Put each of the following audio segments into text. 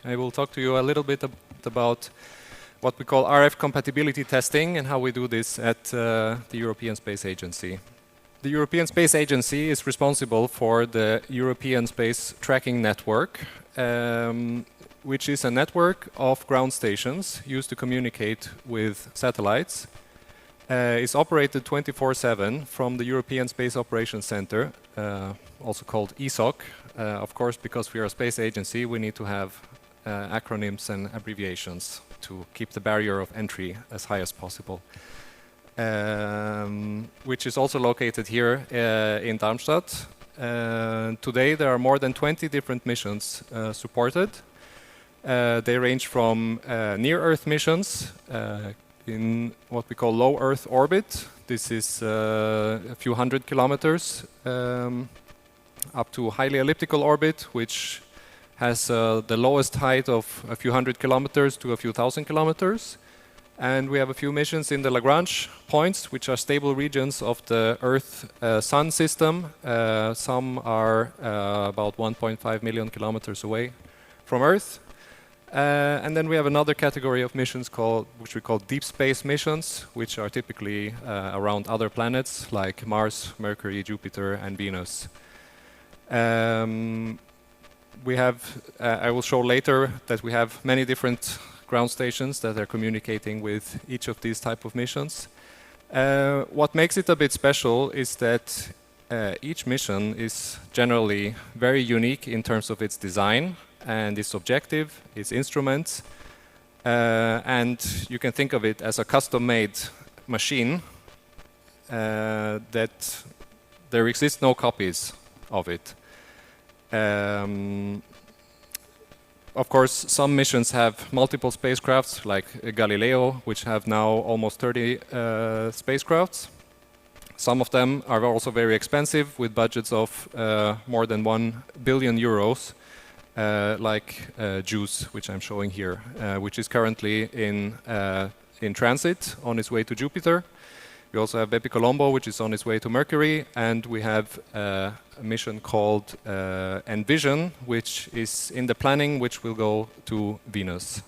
I will talk to you a little bit about what we call RF compatibility testing and how we do this at the European Space Agency. The European Space Agency is responsible for the European Space Tracking Network, which is a network of ground stations used to communicate with satellites. It's operated 24/7 from the European Space Operations Center, also called ESOC. Of course, because we are a space agency, we need to have acronyms and abbreviations to keep the barrier of entry as high as possible. Which is also located here in Darmstadt. Today there are more than 20 different missions supported. They range from near-Earth missions in what we call low Earth orbit. This is a few hundred kilometers up to highly elliptical orbit, which has the lowest height of a few hundred kilometers to a few thousand kilometers. And we have a few missions in the Lagrange points, which are stable regions of the Earth-Sun system. Some are about 1.5 million kilometers away from Earth. And then we have another category of missions which we call deep space missions, which are typically around other planets like Mars, Mercury, Jupiter, and Venus. We have, I will show later that we have many different ground stations that are communicating with each of these type of missions. What makes it a bit special is that each mission is generally very unique in terms of its design and its objective, its instruments, and you can think of it as a custom-made machine that there exist no copies of it. Of course, some missions have multiple spacecrafts, like Galileo, which have now almost 30 spacecrafts. Some of them are also very expensive, with budgets of more than 1 billion euros, like JUICE, which I'm showing here, which is currently in transit on its way to Jupiter. We also have Bepi Colombo, which is on its way to Mercury, and we have a mission called Envision, which is in the planning, which will go to Venus.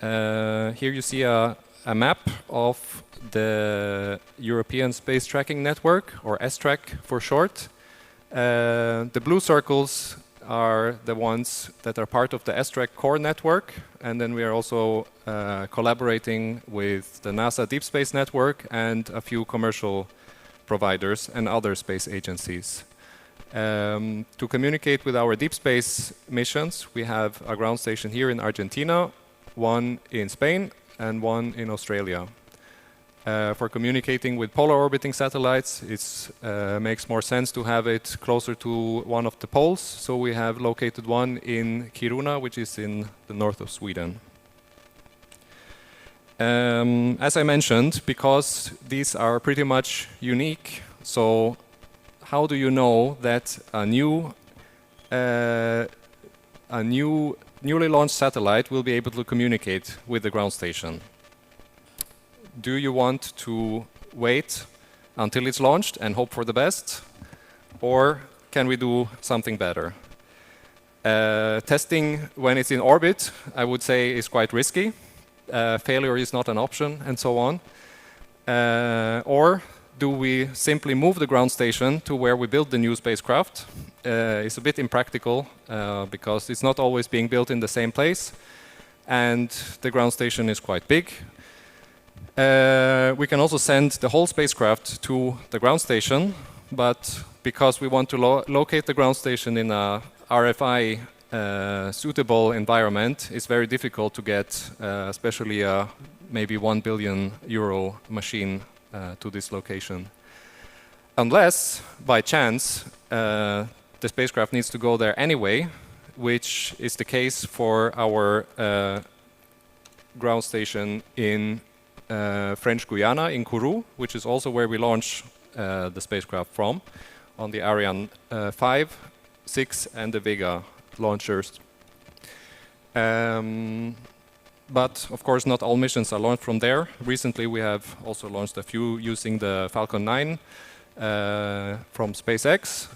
Here you see a map of the European Space Tracking Network, or STRAC for short. The blue circles are the ones that are part of the STRAC core network, and then we are also collaborating with the NASA Deep Space Network and a few commercial providers and other space agencies. To communicate with our deep space missions, we have a ground station here in Argentina, one in Spain, and one in Australia. For communicating with polar orbiting satellites, it makes more sense to have it closer to one of the poles, so we have located one in Kiruna, which is in the north of Sweden. As I mentioned, because these are pretty much unique, so how do you know that a newly launched satellite will be able to communicate with the ground station? Do you want to wait until it's launched and hope for the best? Or can we do something better? Testing when it's in orbit, I would say, is quite risky. Failure is not an option, and so on. Or do we simply move the ground station to where we build the new spacecraft? It's a bit impractical because it's not always being built in the same place, and the ground station is quite big. We can also send the whole spacecraft to the ground station, but because we want to locate the ground station in a RFI suitable environment, it's very difficult to get especially a maybe 1 billion euro machine to this location. Unless, by chance, the spacecraft needs to go there anyway, which is the case for our ground station in French Guiana, in Kourou, which is also where we launch the spacecraft from, on the Ariane 5, 6 and the Vega launchers. But of course not all missions are launched from there. Recently we have also launched a few using the Falcon 9 from SpaceX.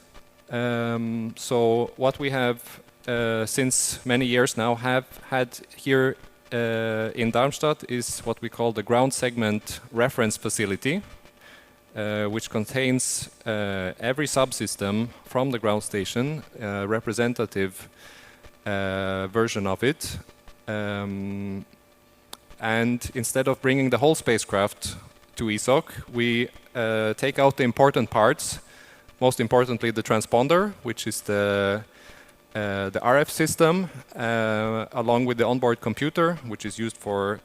So what we have since many years now have had here in Darmstadt is what we call the ground segment reference facility, which contains every subsystem from the ground station, representative version of it. And instead of bringing the whole spacecraft to ESOC, we take out the important parts, most importantly the transponder, which is the RF system, along with the onboard computer, which is used for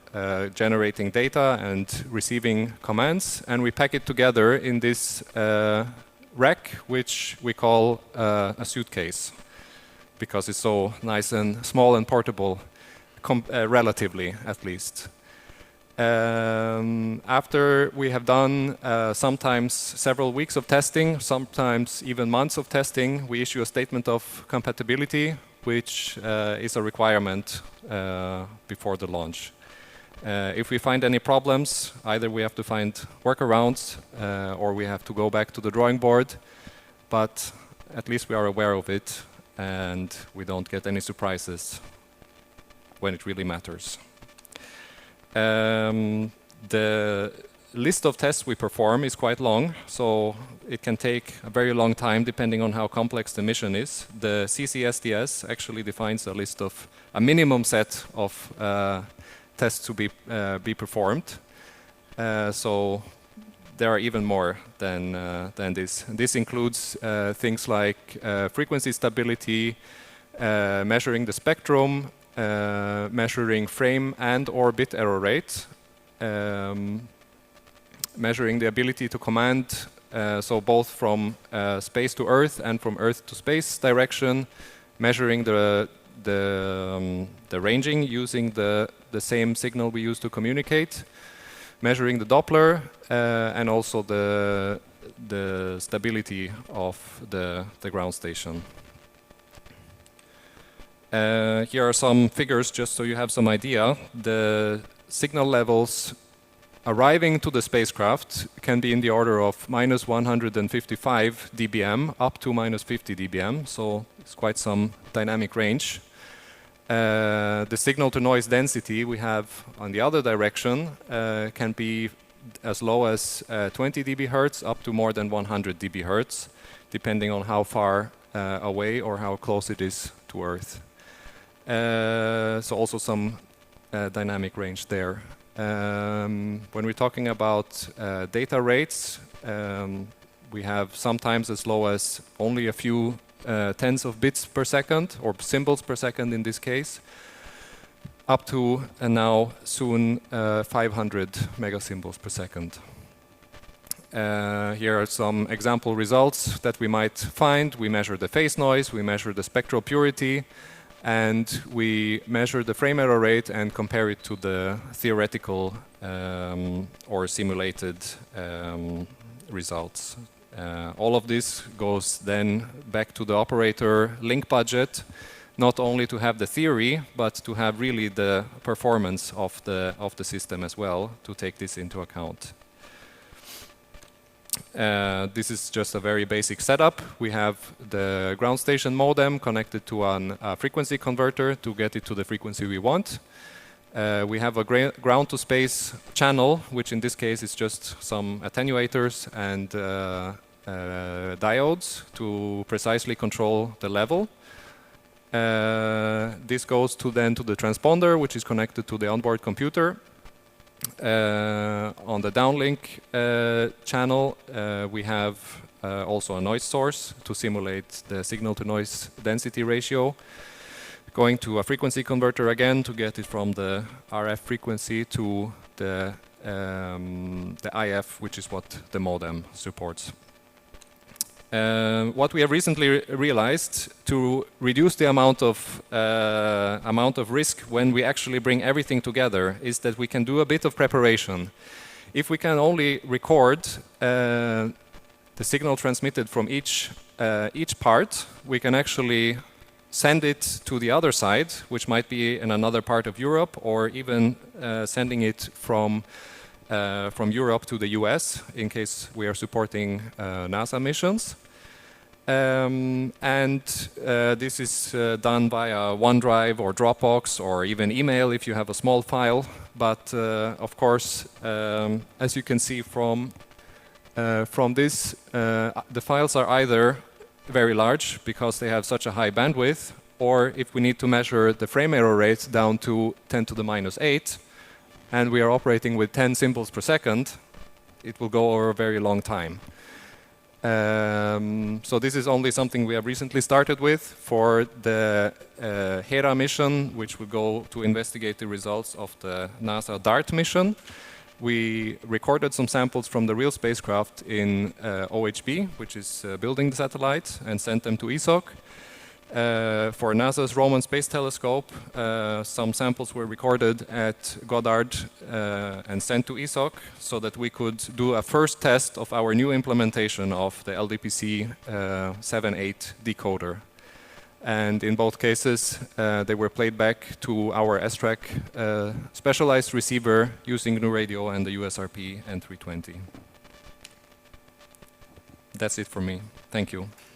generating data and receiving commands. And we pack it together in this rack, which we call a suitcase, because it's so nice and small and portable, relatively at least. After we have done sometimes several weeks of testing, sometimes even months of testing, we issue a statement of compatibility, which is a requirement before the launch. If we find any problems, either we have to find workarounds or we have to go back to the drawing board, but at least we are aware of it and we don't get any surprises when it really matters. The list of tests we perform is quite long, so it can take a very long time depending on how complex the mission is. The CCSDS actually defines a minimum set of tests to be performed. So there are even more than this. This includes things like frequency stability, measuring the spectrum, measuring frame and or bit error rate, measuring the ability to command, so both from space to Earth and from Earth to space direction, measuring the ranging using the same signal we use to communicate, measuring the Doppler, and also the stability of the ground station. Here are some figures just so you have some idea. The signal levels arriving to the spacecraft can be in the order of minus 155 dBm up to minus 50 dBm, so it's quite some dynamic range. The signal to noise density we have on the other direction can be as low as 20 dBHz up to more than 100 dBHz, depending on how far away or how close it is to Earth. So also some dynamic range there. When we're talking about data rates, we have sometimes as low as only a few tens of bits per second, or symbols per second in this case, up to now soon 500 megasymbols per second. Here are some example results that we might find. We measure the phase noise, we measure the spectral purity, and we measure the frame error rate and compare it to the theoretical or simulated results. All of this goes then back to the operator link budget, not only to have the theory, but to have really the performance of the system as well, to take this into account. This is just a very basic setup. We have the ground station modem connected to a frequency converter to get it to the frequency we want. We have a ground to space channel, which in this case is just some attenuators and diodes to precisely control the level. This goes then to the transponder, which is connected to the onboard computer. On the downlink channel, we have also a noise source to simulate the signal to noise density ratio. Going to a frequency converter again to get it from the RF frequency to the IF, which is what the modem supports. What we have recently realized to reduce the amount of risk when we actually bring everything together is that we can do a bit of preparation. If we can only record the signal transmitted from each part, we can actually send it to the other side, which might be in another part of Europe, or even sending it from Europe to the US in case we are supporting NASA missions. And this is done via OneDrive or Dropbox or even email if you have a small file. But of course, as you can see from this, the files are either very large because they have such a high bandwidth, or if we need to measure the frame error rate down to 10 to the minus 8, and we are operating with 10 symbols per second, it will go over a very long time. So this is only something we have recently started with for the Hera mission, which will go to investigate the results of the NASA DART mission. We recorded some samples from the real spacecraft in OHB, which is building the satellite, and sent them to ESOC. For NASA's Roman Space Telescope, some samples were recorded at Goddard and sent to ESOC so that we could do a first test of our new implementation of the LDPC 7.8 decoder. And in both cases, they were played back to our S-Track specialized receiver using GNU Radio and the USRP N320. That's it for me. Thank you.